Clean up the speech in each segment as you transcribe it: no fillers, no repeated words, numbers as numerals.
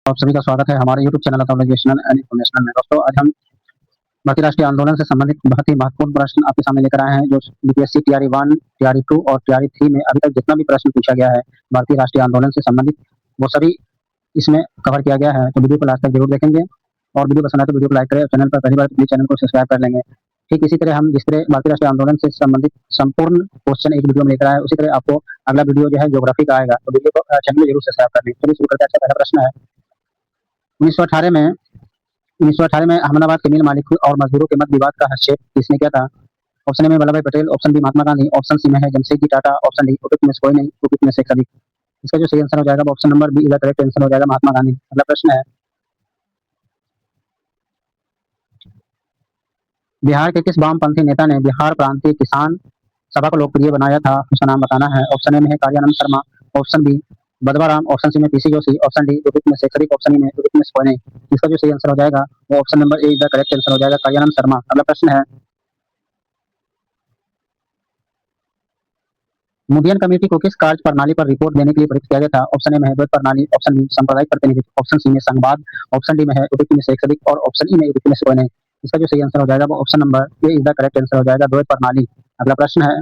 आप सभी का स्वागत है हमारे YouTube channel of educational and informational में। दोस्तों, आज हम भारतीय राष्ट्रीय आंदोलन से संबंधित बहुत ही महत्वपूर्ण प्रश्न आपके सामने लेकर आए हैं, जो बीपीएससी टीआरई 1, टीआरई 2 और टीआरई 3 में अभी तक जितना भी प्रश्न पूछा गया है भारतीय राष्ट्रीय आंदोलन से संबंधित, वो सभी इसमें कवर किया गया है। तो वीडियो को लास्ट तक जरूर देखेंगे और वीडियो पसंद आए तो वीडियो को लाइक करें और चैनल पर पहली बार तो प्लीज चैनल को सब्सक्राइब कर लेंगे। ठीक इसी तरह हम जिस तरह भारतीय राष्ट्रीय आंदोलन से संबंधित संपूर्ण क्वेश्चन एक वीडियो में लेकर आए, उसी तरह आपको अगला वीडियो जो है ज्योग्राफी का आएगा, तो वीडियो को चैनल में जरूर सब्सक्राइब कर लें। चलिए शुरू करते हैं। अच्छा, पहला प्रश्न है 1918 में अहमदाबाद के मिल मालिक और मजदूरों के मध्य विवाद का हस्तक्षेप किसने किया था? ऑप्शन ए में वल्लभ भाई Patel, option B Mahatma Gandhi, option C में है जमशेदजी टाटा, ऑप्शन डी उपयुक्त में से कोई नहीं, उपयुक्त में से सभी। इसका जो सही आंसर हो जाएगा वो option number B is the correct answer हो जाएगा, महात्मा गांधी। अगला प्रश्न है बिहार के किस वामपंथी नेता ने बिहार प्रांतीय किसान सभा को लोकप्रिय बनाया था? उसका नाम बताना है। ऑप्शन ए में है कार्यानंद शर्मा, ऑप्शन बी बदवाराम, ऑप्शन सी में पीसी जोशी, ऑप्शन डी उपयुक्त में से सभी, ऑप्शन ई में उपयुक्त में से कोई नहीं। इसका जो सही आंसर हो जाएगा वो option number A is the correct answer हो जाएगा, कार्यानंद शर्मा। अगला प्रश्न है मुडियन कमेटी को किस कार्य प्रणाली पर रिपोर्ट देने के लिए प्रयुक्त किया गया था? ऑप्शन ए में है द्वैत प्रणाली, ऑप्शन बी सांप्रदायिक प्रतिनिधित्व, ऑप्शन सी में संवाद, ऑप्शन डी में है उपयुक्त में से अधिक और ऑप्शन ई में उपयुक्त में से कोई नहीं। इसका जो सही आंसर हो जाएगा वो option number A is the correct answer हो जाएगा, द्वैत प्रणाली। अगला प्रश्न है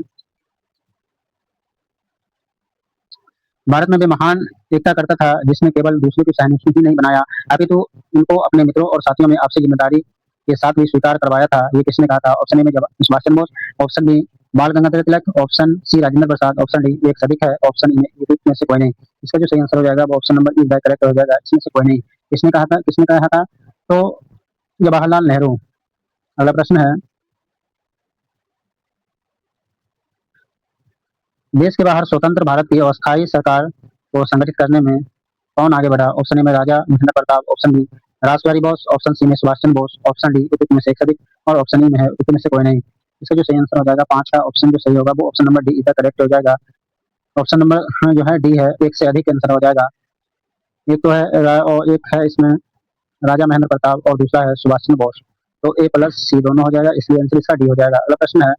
भारत में वे महान एकता करता था जिसने केवल दूसरों की सहानुभूति ही नहीं बनाया अपितु उनको अपने मित्रों और साथियों में आपसी जिम्मेदारी के साथ भी स्वीकार करवाया था। ये किसने कहा था? ऑप्शन ए में Subhash Chandra Bose, option B Bal Gangadhar Tilak, option सी राजेंद्र प्रसाद, ऑप्शन डी एक सदिक है, ऑप्शन ई में उपयुक्त में से कोई नहीं। इसका जो सही आंसर हो जाएगा वो ऑप्शन नंबर ई करेक्ट हो जाएगा, इसमें से कोई नहीं। किसने कहा था? तो जवाहरलाल नेहरू। अगला प्रश्न है देश के बाहर स्वतंत्र भारत की अस्थायी सरकार को संगठित करने में कौन आगे बढ़ा? ऑप्शन ए में Raja Mahendra Pratap, option B Rashbehari Bose, option C में सुभाष चंद्र बोस, ऑप्शन डी उपयुक्त में से एक अधिक और ऑप्शन ई में है उपयुक्त में से कोई नहीं। इसका जो सही आंसर हो जाएगा 5 का ऑप्शन जो सही होगा वो ऑप्शन नंबर डी इधर करेक्ट हो जाएगा। ऑप्शन नंबर जो है डी है, एक से अधिक आंसर हो जाएगा। एक तो है और एक है इसमें राजा महेंद्र प्रताप और दूसरा है सुभाष चंद्र बोस, तो ए प्लस सी दोनों हो जाएगा, इसलिए आंसर इसका डी हो जाएगा। अगला प्रश्न है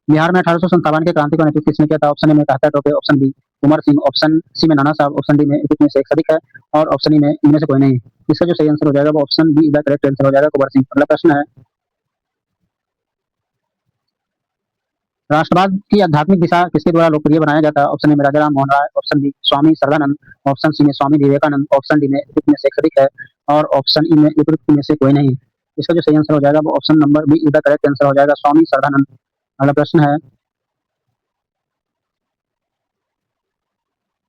बिहार में 1857 के क्रांति का नेतृत्व किसने किया था? ऑप्शन ए में कहता Tope, option B Kumar Singh, option C में नाना साहब, ऑप्शन डी में उपयुक्त में से एक सदिक है और ऑप्शन ई में इनमें से कोई नहीं। इसका जो सही आंसर हो जाएगा वो option B is the correct answer हो जाएगा, कुमार सिंह। अगला प्रश्न है राष्ट्रवाद की आध्यात्मिक दिशा किसके द्वारा लोकप्रिय बनाया जाता है? ऑप्शन ए में राजा राम मोहन राय, ऑप्शन बी स्वामी सरदानंद, ऑप्शन सी में स्वामी विवेकानंद, ऑप्शन डी में उपयुक्त में से एक सदिक है और ऑप्शन ई में उपयुक्त में से कोई नहीं। इसका जो सही आंसर हो जाएगा वो option number B is the correct answer हो जाएगा, स्वामी सरदानंद। अगला प्रश्न है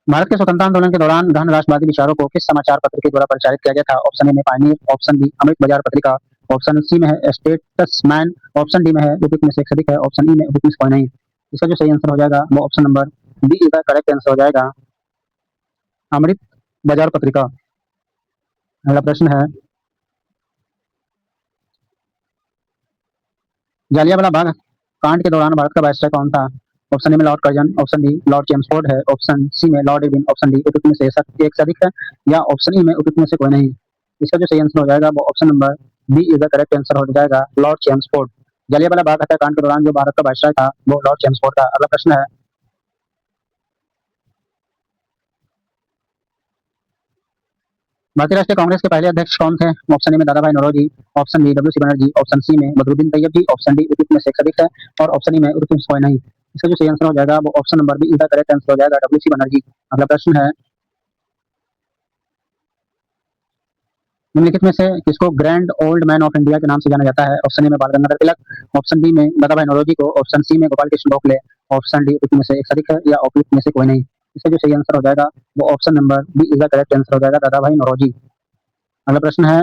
भारत के स्वतंत्रता आंदोलन के दौरान गहन राष्ट्रवादी विचारों को किस समाचार पत्र के द्वारा प्रचारित किया गया था? ऑप्शन ए में पायनियर, ऑप्शन बी अमृत बाजार पत्रिका, ऑप्शन सी में है स्टेटसमैन, ऑप्शन डी में है उपयुक्त में से एक सदिक है, ऑप्शन ई में उपयुक्त में से कोई नहीं। इसका जो सही आंसर हो जाएगा वो option number B is the correct answer हो जाएगा, अमृत बाजार पत्रिका। अगला प्रश्न है जालियांवाला बाग कांड के दौरान भारत का वायसराय कौन था? ऑप्शन ए में Lord Curzon, option B Lord Chelmsford है, ऑप्शन सी में लॉर्ड इरविन, ऑप्शन डी उपयुक्त में से एक से अधिक है या ऑप्शन ई में उपयुक्त में से कोई नहीं। इसका जो सही आंसर हो जाएगा वो option number B is the correct answer हो जाएगा, लॉर्ड चेम्सफोर्ड। जालियांवाला बाग हत्याकांड के दौरान जो भारत का वायसराय था वो लॉर्ड चेम्सफोर्ड था। अगला प्रश्न है भारतीय राष्ट्रीय कांग्रेस के पहले अध्यक्ष कौन थे? ऑप्शन ए में Dadabhai Naoroji, option B W C Banerjee, option C में Badruddin Tyabji, option D उपयुक्त में से एक सदिक है और ऑप्शन ई में उपयुक्त में से कोई नहीं। इसका जो सही आंसर हो जाएगा वो option number B is the correct answer हो जाएगा, डब्ल्यू सी बनर्जी। अगला प्रश्न है निम्नलिखित में से किसको grand old man of India के नाम से जाना जाता है? ऑप्शन ए में बाल गंगाधर तिलक, ऑप्शन बी में दादा भाई नौरोजी को, ऑप्शन सी में गोपाल कृष्ण गोखले, ऑप्शन डी उपयुक्त में से एक सदिक है या उपयुक्त में से कोई नहीं। इसका जो सही आंसर हो जाएगा वो option number B is the correct answer हो जाएगा, दादा भाई नौरोजी। अगला प्रश्न है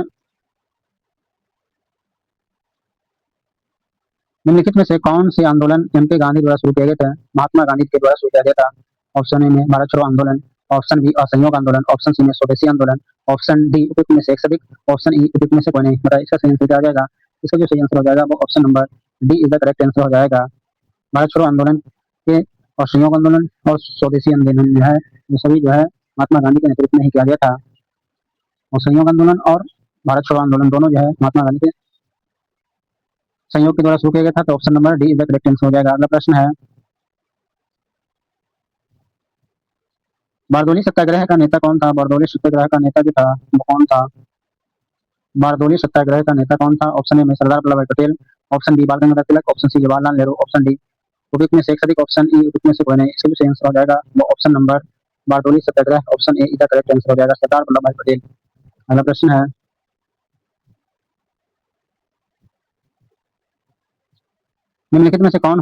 निम्नलिखित में से कौन से आंदोलन एम के गांधी द्वारा शुरू किए गए थे? महात्मा गांधी के द्वारा शुरू किया गया था। ऑप्शन ए में भारत छोड़ो आंदोलन, ऑप्शन बी असहयोग आंदोलन, ऑप्शन सी में स्वदेशी आंदोलन, ऑप्शन डी उपयुक्त में से एक से अधिक, ऑप्शन ई उपयुक्त में से कोई नहीं। बताइए इसका सही आंसर क्या आ जाएगा? इसका जो सही आंसर हो जाएगा वो option number D is the correct answer हो जाएगा। भारत छोड़ो आंदोलन के असहयोग आंदोलन और स्वदेशी आंदोलन जो है ये सभी जो है महात्मा गांधी के नेतृत्व में ही किया गया था। असहयोग आंदोलन और भारत छोड़ो आंदोलन दोनों जो है महात्मा गांधी के संयोग के द्वारा शुरू किया गया था, तो option number D is the correct answer हो जाएगा। अगला प्रश्न है बारदोली सत्याग्रह का नेता कौन था? बारदोली सत्याग्रह का नेता जो था वो कौन था? बारदोली सत्याग्रह का नेता कौन था? ऑप्शन ए में सरदार वल्लभ भाई Patel, option B Bal Gangadhar Tilak, option C Jawaharlal Nehru, option D उपयुक्त में से एक से अधिक, ऑप्शन ई उपयुक्त में से कोई नहीं। इसका जो सही आंसर हो जाएगा वो option number Bardoli Satyagraha, option A is the correct answer हो जाएगा, सरदार वल्लभ भाई पटेल। अगला प्रश्न है, निम्नलिखित में से कौन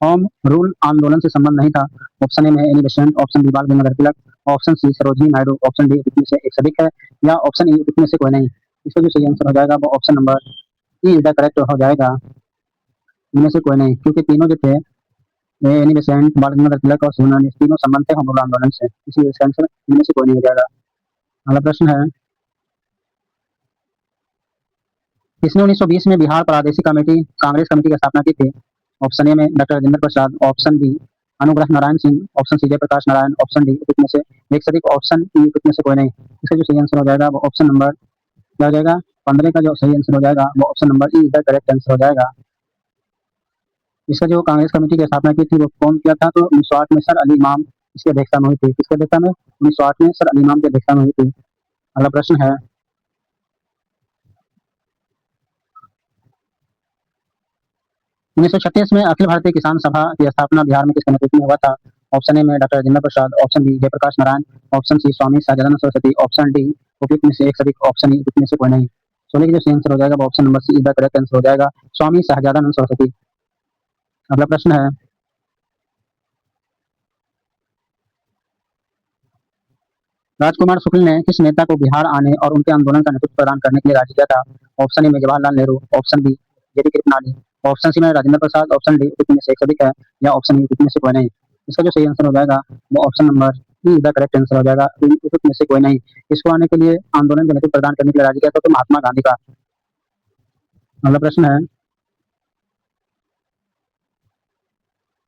होम रूल आंदोलन से संबंध नहीं था? ऑप्शन ए में any Besant, option B Bal Gangadhar Tilak, option C Sarojini Naidu, option D उपयुक्त में से एक से अधिक है, या ऑप्शन ई उपयुक्त में से कोई नहीं। इसका जो सही आंसर हो जाएगा वो option number E is the correct हो जाएगा, इनमें से कोई नहीं, क्योंकि तीनों जो थे एनी बेसेंट, बाल गंगाधर तिलक और सोनाली, तीनों संबंध थे होम रूल आंदोलन से, इसलिए इसका आंसर इनमें से कोई नहीं हो जाएगा। अगला प्रश्न है, किसने 1920 में बिहार प्रादेशिक कमेटी कांग्रेस कमेटी की स्थापना की थी? ऑप्शन ए में doctor Rajendra Prasad, option B Anugrah Narayan Singh, option C Jayaprakash Narayan, option D उपयुक्त में से एक से अधिक, ऑप्शन ई उपयुक्त में से कोई नहीं। इसका जो सही आंसर हो जाएगा वो ऑप्शन नंबर क्या हो जाएगा? 15 का जो सही आंसर हो जाएगा वो option number E is the correct answer हो जाएगा। इसका जो कांग्रेस कमेटी की स्थापना की थी वो कौन किया था? तो 1908 में सर अली इमाम इसकी अध्यक्षता में हुई थी। किसकी अध्यक्षता में? 1908 में सर अली इमाम की अध्यक्षता में हुई थी। अगला प्रश्न है, 1936 में अखिल भारतीय किसान सभा की स्थापना बिहार में किसके नेतृत्व में हुआ था? ऑप्शन ए में doctor Rajendra Prasad, option B Jayaprakash Narayan, option C Swami Sahajanand Saraswati, option D उपयुक्त में से एक से अधिक, ऑप्शन ई उपयुक्त में से कोई नहीं। सोलह की जो सही आंसर हो जाएगा वो option number C is the correct answer हो जाएगा, स्वामी सहजानंद सरस्वती। अगला प्रश्न है, राजकुमार शुक्ल ने किस नेता को बिहार आने और उनके आंदोलन का नेतृत्व प्रदान करने के लिए राजी किया था? ऑप्शन ए में Jawaharlal Nehru, option B JP Kripalani, option C में राजेंद्र प्रसाद, ऑप्शन डी उपयुक्त में से एक से अधिक है, या ऑप्शन ई उपयुक्त में से कोई नहीं। इसका जो सही आंसर हो जाएगा वो option number E the correct answer हो जाएगा, उपयुक्त में से कोई नहीं। इसको आने के लिए आंदोलन का नेतृत्व प्रदान करने के लिए राजी किया था तो महात्मा गांधी का। अगला प्रश्न है,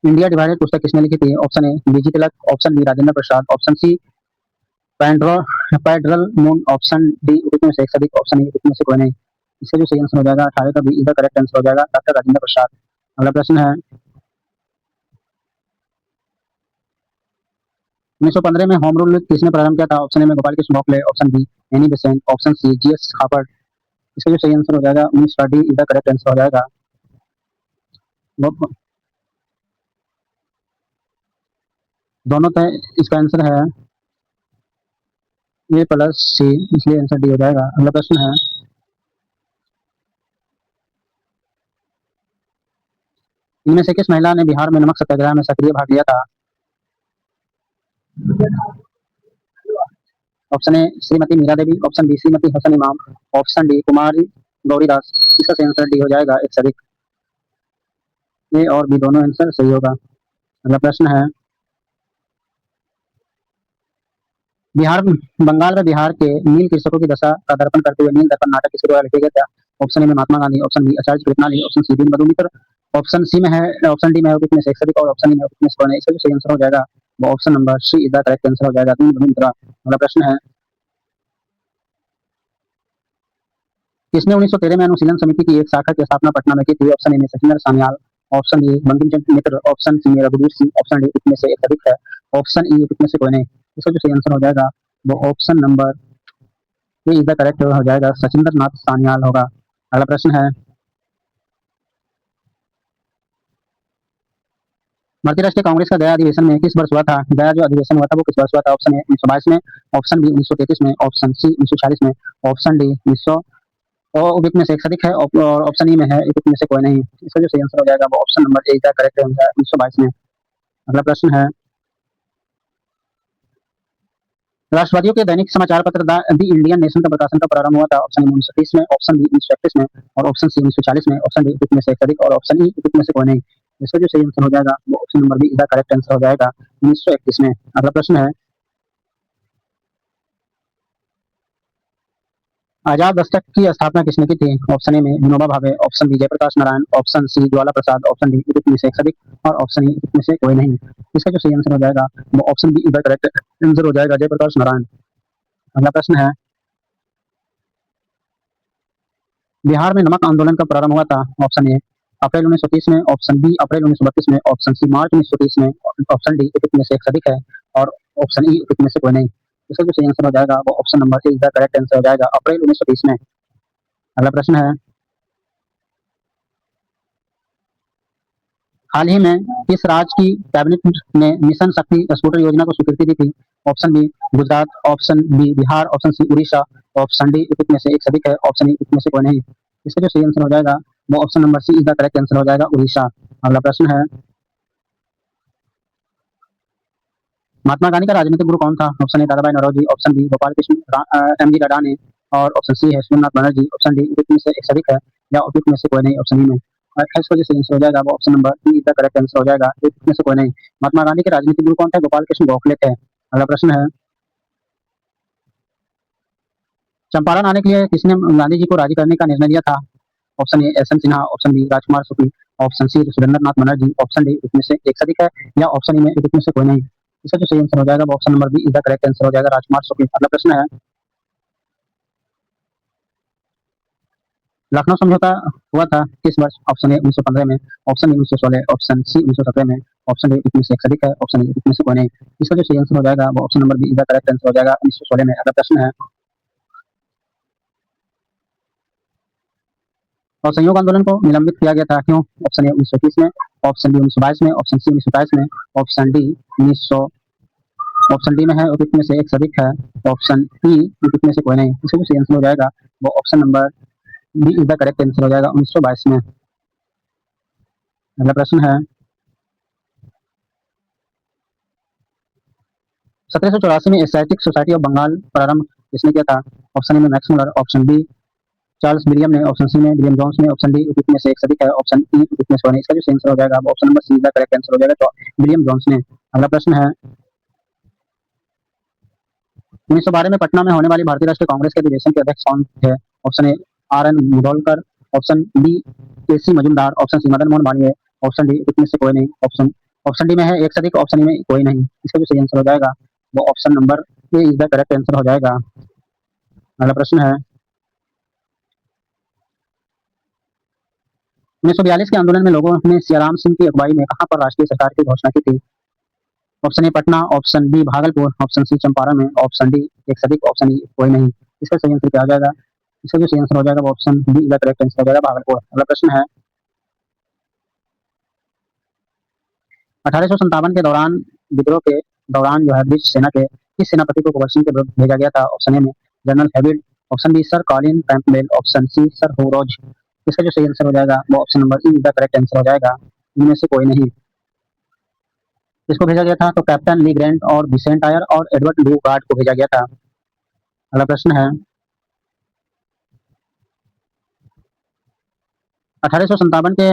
इंडिया डिवाइडेड पुस्तक किसने लिखी थी? Option A BG Tilak, option B Rajendra Prasad, option C Penderel Moon, option D उपयुक्त में से एक से अधिक, ऑप्शन ई उपयुक्त में से कोई नहीं। इसका जो सही आंसर हो जाएगा 18 का B is the correct answer हो जाएगा, डॉक्टर राजेंद्र प्रसाद। अगला प्रश्न है, 1915 में होम रूल किसने प्रारंभ किया था? ऑप्शन ए में Gopal Krishna Gokhale, option B Annie Besant, option C GS Khaparde. इसका जो सही आंसर हो जाएगा 19 का D is the correct answer हो जाएगा। दोनों तय, इसका आंसर है ए प्लस सी, इसलिए आंसर डी हो जाएगा। अगला प्रश्न है, इनमें से किस महिला ने बिहार में नमक सत्याग्रह में सक्रिय भाग लिया था? Option A Shrimati Meera Devi, option B Shrimati Hasan Imam, option D कुमारी गौरीदास। इसका सही आंसर डी हो जाएगा, एक से अधिक। ए और बी दोनों आंसर सही होगा। अगला प्रश्न है, बिहार बंगाल में बिहार के नील कृषकों की दशा का दर्पण करते हुए नील दर्पण नाटक किसके द्वारा लिखा गया था? ऑप्शन ए में Mahatma Gandhi, option B Acharya Kripalani, option सी दीनबंधु मित्र, ऑप्शन सी में है, ऑप्शन डी में है उपयुक्त में से एक से अधिक, और ऑप्शन ई में उपयुक्त में से कोई नहीं। इसका जो सही आंसर हो जाएगा वो option number C is the correct answer हो जाएगा, दीनबंधु मित्र। अगला प्रश्न है, किसने 1913 में अनुशीलन समिति की एक शाखा की स्थापना पटना में की थी? ऑप्शन ए में सचिंदर सान्याल, ऑप्शन बी बंकिम चंद्र मित्र, ऑप्शन सी में रघुवीर सिंह, ऑप्शन डी उपयुक्त में से एक से अधिक है, ऑप्शन ई उपयुक्त में से कोई नहीं। इसका जो सही आंसर हो जाएगा वो option number A is the correct हो जाएगा, सचिंदर नाथ सान्याल होगा। अगला प्रश्न है, भारतीय राष्ट्रीय कांग्रेस का गया अधिवेशन में किस वर्ष हुआ था? गया जो अधिवेशन हुआ था वो किस वर्ष हुआ था? ऑप्शन ए 1922 में, ऑप्शन बी 1933 में, ऑप्शन सी 1940 में, ऑप्शन डी 1900 और उपयुक्त में से एक से अधिक है, और ऑप्शन ई में है उपयुक्त में से कोई नहीं। इसका जो सही आंसर हो जाएगा वो ऑप्शन नंबर ए का करेक्ट हो जाएगा, 1922 में। अगला प्रश्न है, राष्ट्रवादियों के दैनिक समाचार पत्र द इंडियन नेशन का प्रकाशन का प्रारंभ हुआ था? ऑप्शन ए 1930 में, ऑप्शन बी 1931 में, और ऑप्शन सी 1940 में, ऑप्शन डी उपयुक्त में से एक से अधिक, और ऑप्शन ई उपयुक्त में से कोई नहीं। इसका जो सही आंसर हो जाएगा वो ऑप्शन नंबर बी का करेक्ट आंसर हो जाएगा, 1931 में। अगला प्रश्न है, आजाद दस्तक की स्थापना किसने की थी? ऑप्शन ए में Vinoba Bhave, option B Jayaprakash Narayan, option C Jwala Prasad, option D उपयुक्त में से एक से अधिक, और ऑप्शन ई उपयुक्त में से कोई नहीं। इसका जो सही आंसर हो जाएगा वो ऑप्शन बी का करेक्ट आंसर हो जाएगा, जयप्रकाश नारायण। अगला प्रश्न है, बिहार में नमक आंदोलन कब प्रारंभ हुआ था? ऑप्शन ए अप्रैल 1930 में, ऑप्शन बी अप्रैल 1932 में, ऑप्शन सी मार्च 1930 में, ऑप्शन डी उपयुक्त में से एक से अधिक है, और ऑप्शन ई उपयुक्त में से कोई नहीं। इसका जो सही आंसर हो जाएगा वो option number A is the correct answer हो जाएगा। अप्रैल 1920 में। अगला प्रश्न है, हाल ही में किस राज्य की कैबिनेट ने मिशन शक्ति स्कूटर योजना को स्वीकृति दी थी? Option B Gujarat, option B Bihar, option C Orissa, option D उपयुक्त में से एक से अधिक है, ऑप्शन ई उपयुक्त में से कोई नहीं। इसका जो सही आंसर हो जाएगा वो option number C is the correct answer हो जाएगा, उड़ीसा। अगला प्रश्न है, महात्मा गांधी का राजनीतिक गुरु कौन था? Option A Dadabhai Naoroji, option B Gopal Krishna M G रडाने और ऑप्शन सी है सोमनाथ बनर्जी। ऑप्शन डी उपयुक्त में से एक से अधिक है या उपयुक्त में से कोई नहीं, ऑप्शन ई में। अट्ठाईस वजह से आंसर हो जाएगा वो option number B is the correct answer हो जाएगा, उपयुक्त में से कोई नहीं। महात्मा गांधी के राजनीतिक गुरु कौन थे? गोपाल कृष्ण गोखले थे। अगला प्रश्न है, चंपारण आने के लिए किसने गांधी जी को राजी करने का निर्णय लिया था? Option A S N Sinha, option B Rajkumar Shukla, option C Surendra Nath Banerjee, option D उपयुक्त में से एक से अधिक है या ऑप्शन ई में उपयुक्त में से कोई नहीं। इसका जो सही आंसर हो जाएगा वो option number B is the correct answer हो जाएगा, राजकुमार शुक्ल। अगला प्रश्न है, लखनऊ समझौता हुआ था किस वर्ष? ऑप्शन ए 1915 में, ऑप्शन बी 1916, ऑप्शन सी 1917 में, ऑप्शन डी इसमें से एक से अधिक है, ऑप्शन ई इसमें से कोई नहीं। इसका जो सही आंसर हो जाएगा वो option number B is the correct answer हो जाएगा, 1916 में। अगला प्रश्न है, और संयोग आंदोलन को निलंबित किया गया था क्यों? ऑप्शन ए 1930 में, ऑप्शन बी 1922 में, ऑप्शन सी 1927 में, ऑप्शन डी 1900, ऑप्शन डी में है उपयुक्त में से एक से अधिक है, ऑप्शन ई उपयुक्त में से कोई नहीं। इसका जो सही आंसर हो जाएगा वो option number B is the correct answer हो जाएगा, 1922 में। अगला प्रश्न है, 1784 में एशियाटिक सोसाइटी ऑफ बंगाल प्रारंभ किसने किया था? ऑप्शन ए में Max Muller, option B Charles William ने, ऑप्शन सी में विलियम जोन्स ने, ऑप्शन डी उपयुक्त में से एक से अधिक है, ऑप्शन ई उपयुक्त में से कोई नहीं। इसका जो सही आंसर हो जाएगा वो option number C is the correct answer हो जाएगा, तो विलियम जोन्स ने। अगला प्रश्न है, 1912 में पटना में होने वाली भारतीय राष्ट्रीय कांग्रेस के अधिवेशन के अध्यक्ष कौन थे? Option A R N Mudholkar, option B K C Majumdar, option C Madan Mohan Malaviya, option D उपयुक्त में से कोई नहीं। ऑप्शन ऑप्शन डी में है एक से अधिक, ऑप्शन ई में कोई नहीं। इसका जो सही आंसर हो जाएगा वो option number A is the correct answer हो जाएगा। अगला प्रश्न है, 1942 के आंदोलन में लोगों ने सियाराम सिंह की अगुवाई में कहां पर राष्ट्रीय सरकार की घोषणा की थी? Option A Patna, option B Bhagalpur, option C Champaran में, ऑप्शन डी एक से अधिक, ऑप्शन ई कोई नहीं। इसका सही आंसर क्या हो जाएगा? इसका जो सही आंसर हो जाएगा वो option B is the correct answer हो जाएगा, भागलपुर। अगला प्रश्न है, 1857 के दौरान विद्रोह के दौरान जो है ब्रिटिश सेना के किस सेनापति को गवर्नर के विरुद्ध भेजा गया था? ऑप्शन ए में जनरल हैविड, option B sir Colin Campbell, option C sir Hugh Rose. इसका जो सही आंसर हो जाएगा वो option number E is the correct answer हो जाएगा, इनमें से कोई नहीं। किसको भेजा गया था? तो कैप्टन ली ग्रेंट और विसेंट आयर और एडवर्ड ल्यू गार्ड को भेजा गया था। अगला प्रश्न है, 1857 के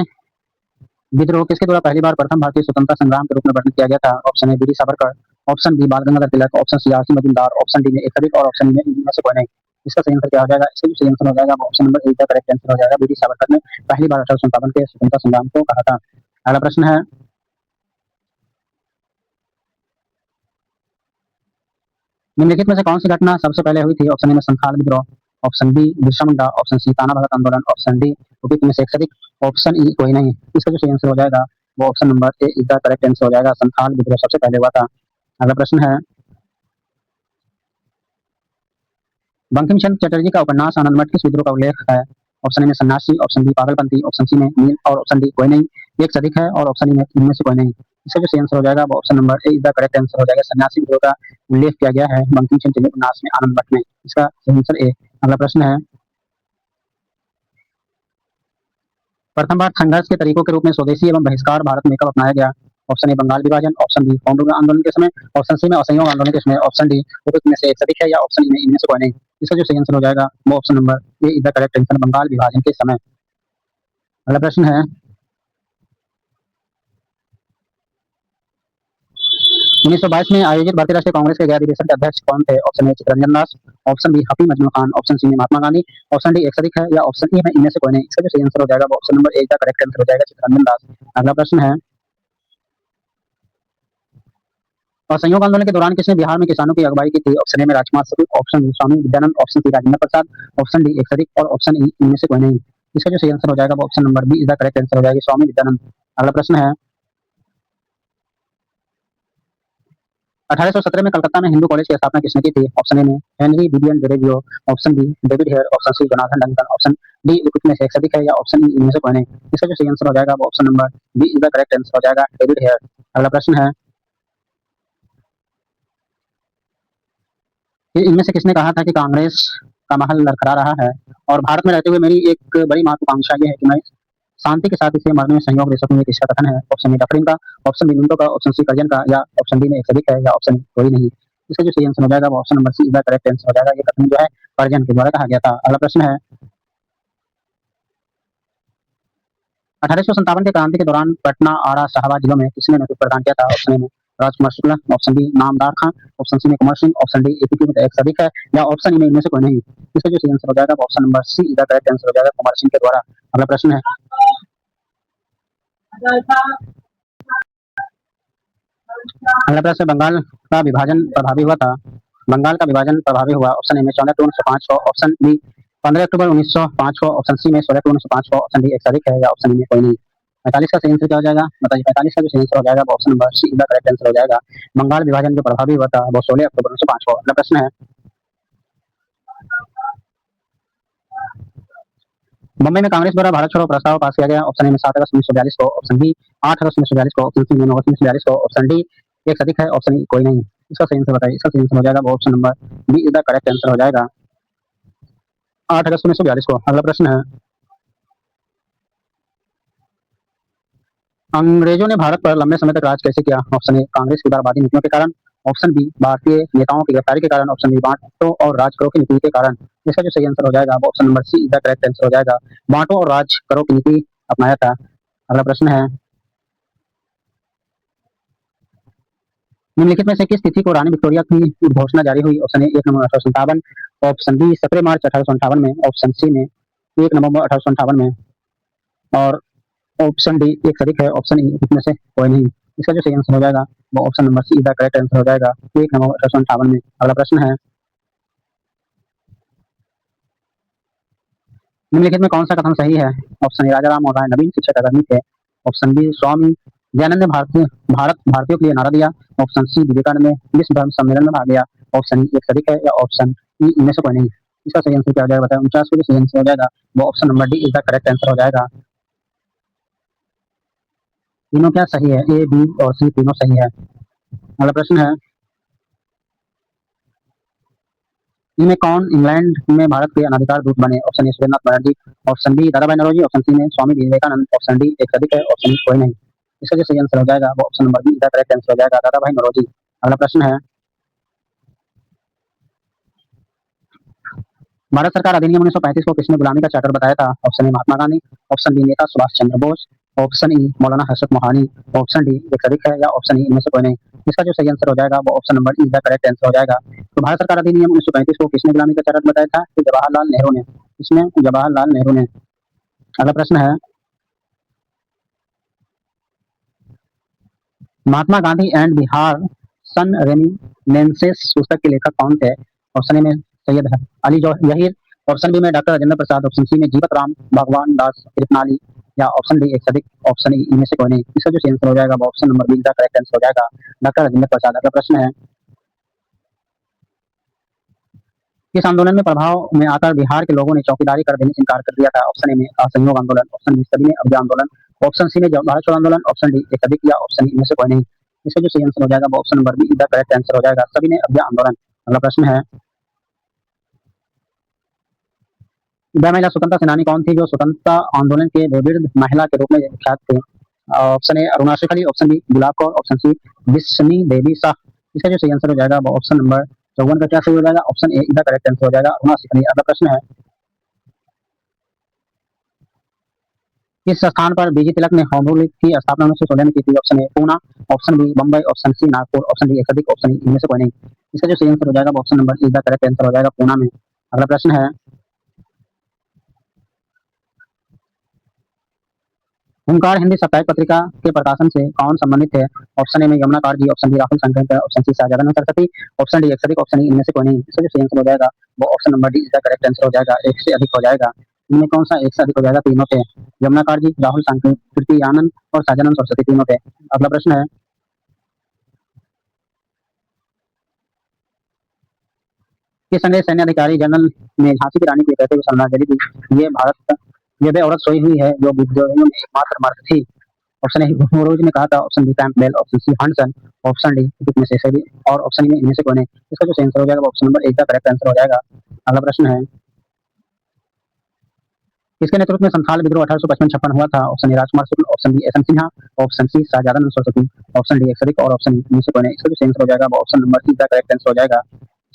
विद्रोह किसके द्वारा पहली बार प्रथम भारतीय स्वतंत्रता संग्राम के रूप में वर्णित किया गया था? Option A B D Savarkar, option B Bal Gangadhar Tilak, option C R C Majumdar, option D में एक अधिक और ऑप्शन में इनमें से कोई नहीं। इसका सही आंसर क्या हो जाएगा? इसका जो सही आंसर हो जाएगा वो ऑप्शन नंबर ए का करेक्ट आंसर हो जाएगा, बी डी सावरकर ने पहली बार 1857 के स्वतंत्रता संग्राम को कहा था। अगला प्रश्न है, निम्नलिखित में से कौन सी घटना सबसे पहले हुई थी? ऑप्शन ए में संथाल विद्रोह, option B Birsa Munda, option C ताना भगत आंदोलन, ऑप्शन डी उपयुक्त में से एक से अधिक, ऑप्शन ई कोई नहीं। इसका जो सही आंसर हो जाएगा वो option number A is the correct answer हो जाएगा, संथाल विद्रोह सबसे पहले हुआ था। अगला प्रश्न है, बंकिम चंद्र चटर्जी का उपन्यास आनंद मठ किस विद्रोह का उल्लेख है? ऑप्शन ए में सन्यासी, ऑप्शन बी पागलपंथी, ऑप्शन सी में नील और ऑप्शन डी कोई नहीं, एक से अधिक है और ऑप्शन ई में इनमें से कोई नहीं। इसका जो सही आंसर हो जाएगा वो option number A is the correct answer हो जाएगा, सन्यासी विद्रोह का उल्लेख किया गया है बंकिम चंद्र चटर्जी उपन्यास में आनंद मठ में। इसका सही आंसर ए। अगला प्रश्न है, प्रथम बार संघर्ष के तरीकों के रूप में स्वदेशी एवं बहिष्कार भारत में कब अपनाया गया? ऑप्शन ए बंगाल विभाजन, ऑप्शन बी होम रूल आंदोलन के समय, ऑप्शन सी में असहयोग आंदोलन के समय, ऑप्शन डी उपयुक्त में से एक से अधिक है या ऑप्शन ई में इनमें से कोई नहीं। इसका जो सही आंसर हो जाएगा वो option number A is the correct answer, Bengal विभाजन के समय। अगला प्रश्न है, 1922 में आयोजित भारतीय राष्ट्रीय कांग्रेस के गैर अधिवेशन के अध्यक्ष कौन थे? Option A Chittaranjan Das, option B Hafiz Majnu Khan, option C में महात्मा गांधी, ऑप्शन डी एक से अधिक है या ऑप्शन ई में इनमें से कोई नहीं। इसका जो सही आंसर हो जाएगा वो ऑप्शन नंबर ए का करेक्ट आंसर हो जाएगा, चित्तरंजन दास। अगला प्रश्न है, असहयोग आंदोलन के दौरान किसने बिहार में किसानों की अगुवाई की थी? ऑप्शन ए में राजकुमार शुक्ल, ऑप्शन बी स्वामी Vidyanand, option C Rajendra Prasad, option D एक से अधिक और ऑप्शन ई इनमें से कोई नहीं। इसका जो सही आंसर हो जाएगा वो option number B is the correct answer हो जाएगी, स्वामी विद्यानंद। अगला प्रश्न है, 1817 में कलकत्ता में हिंदू कॉलेज की स्थापना किसने की थी? ऑप्शन ए में Henry William Derozio, option B David Hare, option C Jonathan Duncan, option D विपिन में से एक सदिक है या ऑप्शन ई इनमें से कोई नहीं। इसका जो सही आंसर हो जाएगा वो option number B is the correct answer हो जाएगा, डेविड हेयर। अगला प्रश्न है कि इनमें से किसने कहा था कि कांग्रेस का महल लड़खड़ा रहा है और भारत में रहते हुए मेरी एक बड़ी महत्वाकांक्षा ये है कि मैं शांति के साथ इसे मरने में सहयोग दे सकूं। ये किसका कथन है? ऑप्शन ए डफरिन का, ऑप्शन बी मिंटो का, ऑप्शन सी कर्जन का या ऑप्शन डी में एक सदिक है या ऑप्शन कोई नहीं। इसका जो सही आंसर हो जाएगा वो option number C is the correct answer हो जाएगा। ये कथन जो है कर्जन के द्वारा कहा गया था। अगला प्रश्न है 1857 के क्रांति के दौरान पटना, आरा, शाहबाद जिलों में किसने नेतृत्व प्रदान किया था? ऑप्शन ए में राजकुमार शुक्ला, ऑप्शन बी नामदार खां, ऑप्शन सी में कुंवर सिंह, ऑप्शन डी एपीटी में एक सदिक है या ऑप्शन ई में इनमें से कोई नहीं। इसका जो सही आंसर हो जाएगा वो option number C is the correct answer हो जाएगा, कुंवर सिंह के द्वारा। अगला प्रश्न है अगला प्रश्न बंगाल का विभाजन प्रभावी हुआ था। बंगाल का विभाजन प्रभावी हुआ ऑप्शन ए में 14 अक्टूबर 1905 को, ऑप्शन बी 15 अक्टूबर 1905 को, ऑप्शन सी में 16 अक्टूबर 1905 को, ऑप्शन डी एक तारीख है या ऑप्शन ई में कोई नहीं। 45 का सही आंसर क्या हो जाएगा? बताइए 45 का जो सही आंसर हो जाएगा वो ऑप्शन नंबर सी का करेक्ट आंसर हो जाएगा। बंगाल विभाजन जो प्रभावी हुआ था वो 16 अक्टूबर 1905 को। अगला प्रश्न है मुंबई में कांग्रेस द्वारा भारत छोड़ो प्रस्ताव पास किया गया। ऑप्शन ए में 7 अगस्त 1942 को, ऑप्शन बी 8 अगस्त 1942 को, ऑप्शन सी 9 अगस्त 1942 को, ऑप्शन डी एक अधिक है, ऑप्शन ई कोई नहीं। इसका सही आंसर बताइए। इसका सही आंसर हो जाएगा वो option number B is the correct answer हो जाएगा, 8 अगस्त 1942 को। अगला प्रश्न है अंग्रेजों ने भारत पर लंबे समय तक राज कैसे किया? ऑप्शन ए कांग्रेस की उदारवादी नीतियों के कारण, ऑप्शन बी भारतीय नेताओं की गिरफ्तारी के कारण, ऑप्शन बी बांटो और राज करो की नीति के कारण। इसका जो सही आंसर हो जाएगा वो option number C is the correct answer हो जाएगा, बांटो और राज करो की नीति अपनाया था। अगला प्रश्न है निम्नलिखित में से किस तिथि को रानी विक्टोरिया की उद्घोषणा जारी हुई? ऑप्शन ए 1 नवंबर 1857, ऑप्शन बी 17 मार्च 1858 में, ऑप्शन सी में 1 नवंबर 1858 में और ऑप्शन डी एक सदिक है, ऑप्शन ई इसमें से कोई नहीं। इसका जो सही आंसर हो जाएगा वो ऑप्शन नंबर सी का करेक्ट आंसर हो जाएगा, 1 नवंबर 1858 में। अगला प्रश्न है निम्नलिखित में कौन सा कथन सही है? ऑप्शन ए राजा राम मोहन राय नवीन शिक्षक अकादमी थे, ऑप्शन बी स्वामी दयानंद ने भारत भारतीयों के लिए नारा दिया, ऑप्शन सी विवेकानंद ने विश्व धर्म सम्मेलन में भाग लिया, ऑप्शन ई एक सदिक है या ऑप्शन ई इनमें से कोई नहीं। इसका सही आंसर क्या हो जाएगा? बताया 49 को जो सही आंसर हो जाएगा वो option number D is the correct answer हो जाएगा। तीनों क्या सही है? ए बी और सी तीनों सही है। अगला प्रश्न है इनमें कौन इंग्लैंड में भारत के अनाधिकार दूत बने? Option A Surendranath Banerjee, option B Dadabhai Naoroji, option C में स्वामी विवेकानंद, ऑप्शन डी एक सदिक है, ऑप्शन ई कोई नहीं। इसका जो सही आंसर हो जाएगा वो ऑप्शन नंबर बी का करेक्ट आंसर हो जाएगा, दादाभाई नौरोजी। अगला प्रश्न है भारत सरकार अधिनियम 1935 को किसने गुलामी का चार्टर बताया था? Option A Mahatma Gandhi, option B नेता Subhash Chandra Bose, option E Maulana Hasrat Mohani, option D एक सदिक है या ऑप्शन ई इनमें से कोई नहीं। इसका जो सही आंसर हो जाएगा वो ऑप्शन नंबर ई का करेक्ट आंसर हो जाएगा। तो भारत सरकार अधिनियम 1935 को किसने गुलामी का चार्टर बताया था? तो जवाहरलाल नेहरू ने। इसमें जवाहरलाल नेहरू ने। अगला प्रश्न है महात्मा गांधी एंड बिहार सन रेमिनेंसेस पुस्तक के लेखक कौन थे? ऑप्शन ए में सैयद अली यहीर, ऑप्शन बी में doctor Rajendra Prasad, option C में जीवत राम भगवान दास कृपनाली या ऑप्शन डी एक सदिक, ऑप्शन ई इनमें से कोई नहीं। इसका जो सही आंसर हो जाएगा वो ऑप्शन नंबर बी का करेक्ट आंसर हो जाएगा, डॉक्टर राजेंद्र प्रसाद। अगला प्रश्न है किस आंदोलन में प्रभाव में आकर बिहार के लोगों ने चौकीदारी कर देने से इनकार कर दिया था? ऑप्शन ए में असहयोग आंदोलन, ऑप्शन बी सभी ने अवज्ञा आंदोलन, ऑप्शन सी में भारत छोड़ो आंदोलन, ऑप्शन डी एक अधिक या ऑप्शन इनमें से कोई नहीं। इसका जो सही आंसर हो जाएगा वो ऑप्शन नंबर बी का करेक्ट आंसर हो जाएगा, सभी ने अवज्ञा आंदोलन। अगला प्रश्न है वह महिला स्वतंत्रता सेनानी कौन थी जो स्वतंत्रता आंदोलन के विरुद्ध महिला के रूप में विख्यात थे? ऑप्शन ए अरुणा शेखली, option B Gulab Kaur, option C विश्वनी देवी शाह। इसका जो सही आंसर हो जाएगा वो ऑप्शन नंबर 54 का क्या सही हो जाएगा? ऑप्शन ए इसका करेक्ट आंसर हो जाएगा, अरुणा शेखली। अगला प्रश्न है किस स्थान पर बीजी तिलक ने होमरूल की स्थापना 1916 में की थी? Option A Poona, option B Bombay, option C Nagpur, option D एक अधिक, ऑप्शन ई इनमें से कोई नहीं। इसका जो सही आंसर हो जाएगा वो ऑप्शन नंबर इसका करेक्ट आंसर हो जाएगा, पूना में। अगला प्रश्न है हुंकार हिंदी साप्ताहिक पत्रिका के प्रकाशन से कौन संबंधित है? ऑप्शन ए में Yamuna Karji, option B Rahul Shankar, option C Shahzada Saraswati, option D एक से अधिक, ऑप्शन ई इनमें से कोई नहीं। इसका जो सही आंसर हो जाएगा वो ऑप्शन नंबर डी इसका करेक्ट आंसर हो जाएगा, एक से अधिक हो जाएगा। इनमें कौन सा एक से अधिक हो जाएगा? तीनों थे, यमुना कारजी, राहुल शंकर, कीर्ति आनंद और शाहजादा सरस्वती तीनों थे। अगला प्रश्न है किस अंग्रेज सैन्य अधिकारी जनरल ने झांसी की रानी को कहते हुए श्रद्धांजलि दी? ये भारत ये वे औरत सोई हुई है जो विद्रोहियों में एकमात्र मर्द थी। ऑप्शन ए मुरोज ने कहा था, option B Campbell, option C हंटसन, ऑप्शन डी में से सभी और ऑप्शन में इनमें से कौन है? इसका जो सही आंसर हो जाएगा वो ऑप्शन नंबर एक का करेक्ट आंसर हो जाएगा। अगला प्रश्न है, किसके नेतृत्व में संथाल विद्रोह 1855-56 हुआ था? Option A Rajkumar Shukla, option B S N Sinha, option C Shahzada Saraswati, option D एक सदिक और ऑप्शन इनमें से कौन है? इसका जो सही आंसर हो जाएगा वो ऑप्शन नंबर सी का करेक्ट आंसर हो जाएगा।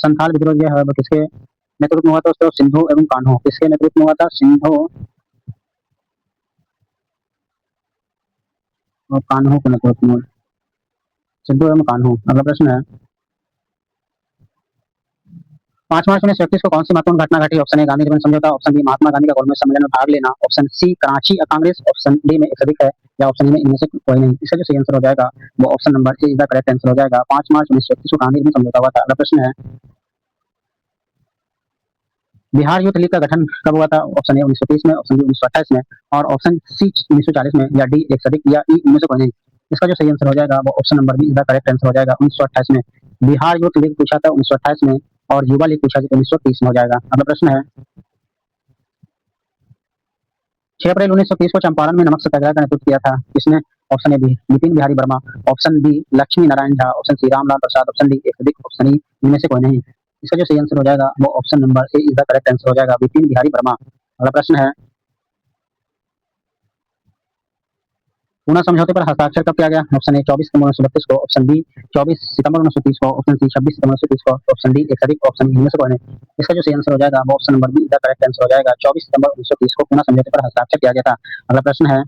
संथाल विद्रोह जो है वो किसके नेतृत्व में हुआ था? उसको सिंधु एवं कान्हो किसके नेतृत्व में हुआ था? सिंधु और कान्हो के नेतृत्व में। सिंधु एवं कान्हो। अगला प्रश्न है, 5 मार्च 1931 को कौन सी महत्वपूर्ण घटना घटी? ऑप्शन ए गांधी रिबन समझौता, ऑप्शन बी महात्मा गांधी का गोलमेज सम्मेलन में भाग लेना, option C Karachi Congress, option D में एक अधिक है या ऑप्शन में इनमें से कोई नहीं? इसका जो सही आंसर हो जाएगा वो option number A is the correct answer हो जाएगा। 5 मार्च 1931 को गांधी रिबन समझौता हुआ था। अगला प्रश्न है, बिहार यूथ लीग का गठन कब हुआ था? ऑप्शन ए 1930 में, ऑप्शन बी 1928 में और ऑप्शन सी 1940 में या डी एक अधिक या ई इनमें से कोई नहीं? इसका जो सही आंसर हो जाएगा वो option number B is the correct answer हो जाएगा। 1928 में बिहार यूथ लीग पूछा था 1928 में और युवा लीग पूछा था 1930 में हो जाएगा। अगला प्रश्न है, 6 अप्रैल 1930 को चंपारण में नमक सत्याग्रह का नेतृत्व किया था किसने? Option A Bipin Bihari Verma, option B Lakshmi Narayan Jha, option C Ramlal Prasad, option D एक अधिक, ऑप्शन ई इनमें से कोई नहीं? इसका जो सही आंसर हो जाएगा वो option number A is the correct answer हो जाएगा, बिपिन बिहारी वर्मा। अगला प्रश्न है, पूना समझौते पर हस्ताक्षर कब किया गया? ऑप्शन ए 24 सितंबर 1932 को, ऑप्शन बी 24 सितंबर 1930 को, ऑप्शन सी 26 सितंबर 1930 को, ऑप्शन डी एक अधिक, ऑप्शन इनमें से कोई नहीं? इसका जो सही आंसर हो जाएगा वो option number be the correct answer हो जाएगा। 24 सितंबर 1930 को पूना समझौते पर हस्ताक्षर किया गया था। अगला प्रश्न है,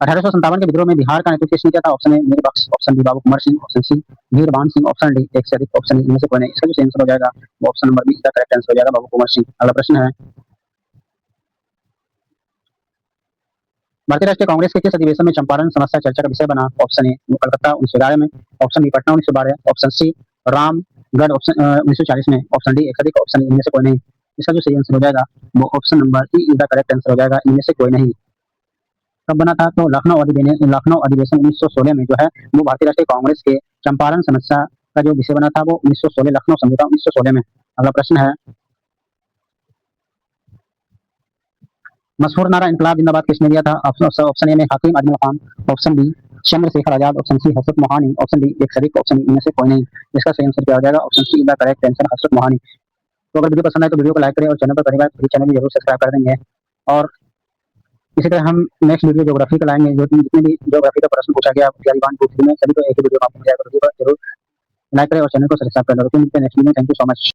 1857 के विद्रोह में बिहार का नेतृत्व किसने किया था? Option A Mir Bakhsh, option B Babu Kunwar Singh, option C Virbhan Singh, option D एक से अधिक, ऑप्शन इनमें से कोई नहीं? इसका जो सही आंसर हो जाएगा वो ऑप्शन नंबर बी का करेक्ट आंसर हो जाएगा, बाबू कुंवर सिंह। अगला प्रश्न है, भारतीय राष्ट्रीय कांग्रेस के किस अधिवेशन में चंपारण समस्या चर्चा का विषय बना? ऑप्शन ए कलकत्ता 1911 में, option B Patna 1912, option C Ramgarh, option 1940 में, ऑप्शन डी एक अधिक, ऑप्शन इनमें से कोई नहीं? इसका जो सही आंसर हो जाएगा वो option number E is the correct answer हो जाएगा, इनमें से कोई नहीं। कब बना था? तो लखनऊ अधिवेशन 1916 में जो है वो भारतीय राष्ट्रीय कांग्रेस के चंपारण समस्या का जो विषय बना था वो 1916 लखनऊ समझौता 1916 में। अगला प्रश्न है, मशहूर नारा इनकलाब जिंदाबाद किसने दिया था? ऑप्शन ए में Hakim Ajmal Khan, option B Chandrashekhar Azad, option C हजरत मोहानी, ऑप्शन डी एक सदीक, ऑप्शन इनमें से कोई नहीं? इसका सही आंसर क्या हो जाएगा? Option C is the correct answer, Hazrat Mohani. तो अगर वीडियो पसंद आए तो वीडियो को लाइक करें और चैनल पर पहली बार तो चैनल भी जरूर सब्सक्राइब कर देंगे। और इसी तरह हम नेक्स्ट वीडियो ज्योग्राफी का लाएंगे, जो जितने भी ज्योग्राफी का प्रश्न पूछा गया में सभी को एक ही वीडियो में आपको जरूर लाइक करें और चैनल को सब्सक्राइब कर दें। तो मिलते हैं नेक्स्ट वीडियो में। Thank you so much.